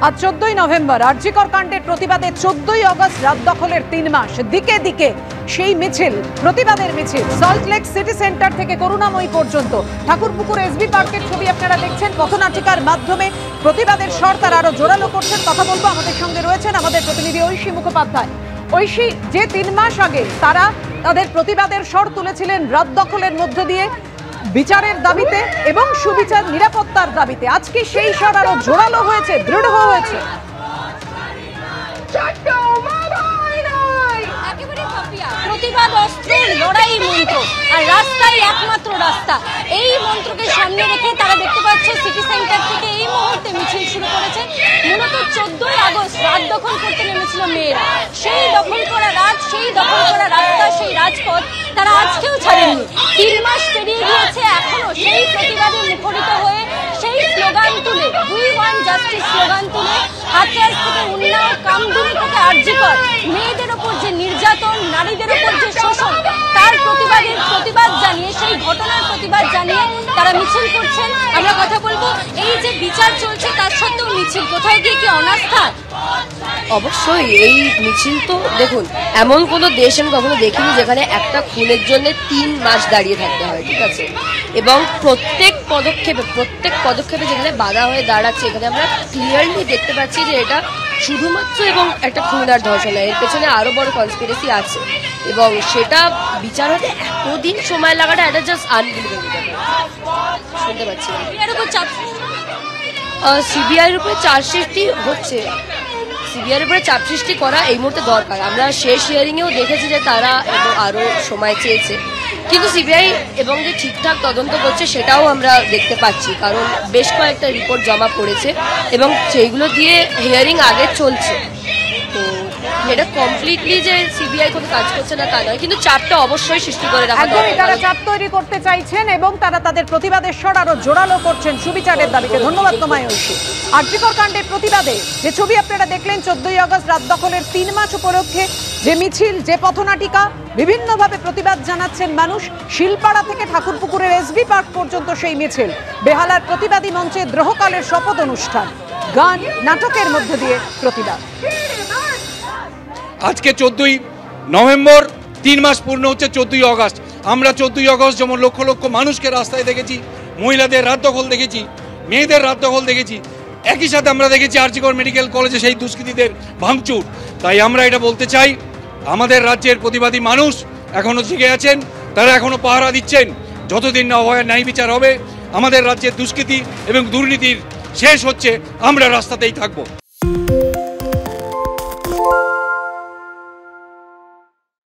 আজ 14ই নভেম্বর আরজিকর কাণ্ডের প্রতিবাদে 14ই আগস্ট রাত দখলের 3 মাস দিকে দিকে সেই মিছিল, প্রতিবাদের মিছিল সল্টলেক সিটি সেন্টার থেকে করুণাময়ী পর্যন্ত ঠাকুরপুকুর এসবি পার্কের ছবি আপনারা দেখছেন। পথনাটিকার মাধ্যমে প্রতিবাদের স্বর তারা আরো জোরালো করছেন। কথা বলবো, আমাদের সঙ্গে রয়েছেন আমাদের প্রতিনিধি ঐশী মুখোপাধ্যায়। ঐশী, যে 3 মাস আগে তারা তাদের প্রতিবাদের স্বর তুলেছিলেন রাত দখলের মধ্য দিয়ে বিচারের দাবিতে এবং সুবিচার নিরাপত্তার দাবিতে, আজকে সেই স্বর আরো জোরালো হয়েছে, দৃঢ় হয়েছে। প্রতিবাদ অস্ত্র, লড়াই মন্ত্র, আর রাস্তাই একমাত্র রাস্তা, এই মন্ত্রকে সামনে রেখে তারা দেখতে পাচ্ছে সিটি সেন্টার থেকে এই মুহূর্তে মিছিল শুরু করেছে। মূলত 14ই আগস্ট রাত দখল করতে নেমেছিল মেয়েরা, সেই দখল করা রাত, সেই দখল করা রাস্তা, সেই রাজপথ তারা আজকেও ছাড়েননি। 3 মাস পেরিয়ে গিয়েছে, এখনো সেই প্রতিবাদে মুখরিত হয়ে সেই স্লোগান তুলে, উই ওয়ান্ট জাস্টিস স্লোগান তুলে, হাতিয়ার থেকে উন্নাও, কামদুনি থেকে আরজিকর, মেয়েদের ওপর যে নির্যাতন, নারীদের ওপর যে শোষণ, তার প্রতিবাদ জানিয়ে, সেই ঘটনার প্রতিবাদ জানিয়ে তারা মিছিল করছেন। আমরা কথা বলবো, এই যে বিচার চলছে তার সত্ত্বেও মিছিল, কোথাও গিয়ে কি অনাস্থা? অবশ্যই এই মিছিল তো দেখুন, এমন কোনো দেশ আমি কখনো দেখিনি যেখানে একটা খুনের জন্য 3 মাস দাঁড়িয়ে থাকতে হয়, ঠিক আছে? এবং প্রত্যেক পদক্ষেপে যেখানে বাধা হয়ে দাঁড়াচ্ছে, এখানে আমরা ক্লিয়ারলি দেখতে পাচ্ছি যে এটা শুধুমাত্র এবং একটা খুন আর ধর্ষণ, এর পেছনে আরো বড় কনস্পিরেসি আছে এবং সেটা বিচার হতে এতদিন সময় লাগাটা এটা জাস্ট আনবিলিভেবল। শুনতে পাচ্ছি সিবিআইয়ের উপরে চার্জশিটটি হচ্ছে, সিবিআইয়ের উপরে চাপ সৃষ্টি করা এই মুহূর্তে দরকার। আমরা শেষ হিয়ারিংয়েও দেখেছি যে তারা আরও সময় চেয়েছে, কিন্তু সিবিআই এবং যে ঠিকঠাক তদন্ত করছে সেটাও আমরা দেখতে পাচ্ছি, কারণ বেশ কয়েকটা রিপোর্ট জমা পড়েছে এবং সেইগুলো দিয়ে হিয়ারিং আগে চলছে। তো এটা কমপ্লিটলি যে সিবিআই কোনো কাজ করছে না তা নয়, কিন্তু চাপটা অবশ্যই সৃষ্টি করে রাখা দরকার। তারা চাপ তৈরি করতে চাইছেন এবং তারা তাদের প্রতিবাদের স্বর আরো জোরালো করছেন সুবিচারের দাবিতে। ধন্যবাদ তোমায় ঐশী। আরজিকর কাণ্ডের প্রতিবাদে যে ছবি আপনারা দেখলেন, 14ই আগস্ট রাত দখলের 3 মাস উপলক্ষে যে মিছিল, যে পথনাটিকা, বিভিন্নভাবে প্রতিবাদ জানাচ্ছেন মানুষ। শিলপাড়া থেকে ঠাকুরপুকুরের এসবি পার্ক পর্যন্ত সেই মিছিল, বেহালার প্রতিবাদী মঞ্চে দ্রোহকালের শপথ অনুষ্ঠান, গান, নাটকের মধ্য দিয়ে প্রতিবাদ। আজকে 14ই নভেম্বর, 3 মাস পূর্ণ হচ্ছে 14ই আগস্ট। আমরা 14ই আগস্ট যেমন লক্ষ লক্ষ মানুষকে রাস্তায় দেখেছি, মহিলাদের রাত দখল দেখেছি, মেয়েদের রাত দখল দেখেছি, একই সাথে আমরা দেখেছি আরজিকর মেডিকেল কলেজে সেই দুষ্কৃতীদের ভাঙচুর। তাই আমরা এটা বলতে চাই, আমাদের রাজ্যের প্রতিবাদী মানুষ এখনো জেগে আছেন, তারা এখনো পাহারা দিচ্ছেন। যতদিন না হয় ন্যায় বিচার হবে, আমাদের রাজ্যের দুষ্কৃতি এবং দুর্নীতির শেষ হচ্ছে, আমরা রাস্তাতেই থাকবো।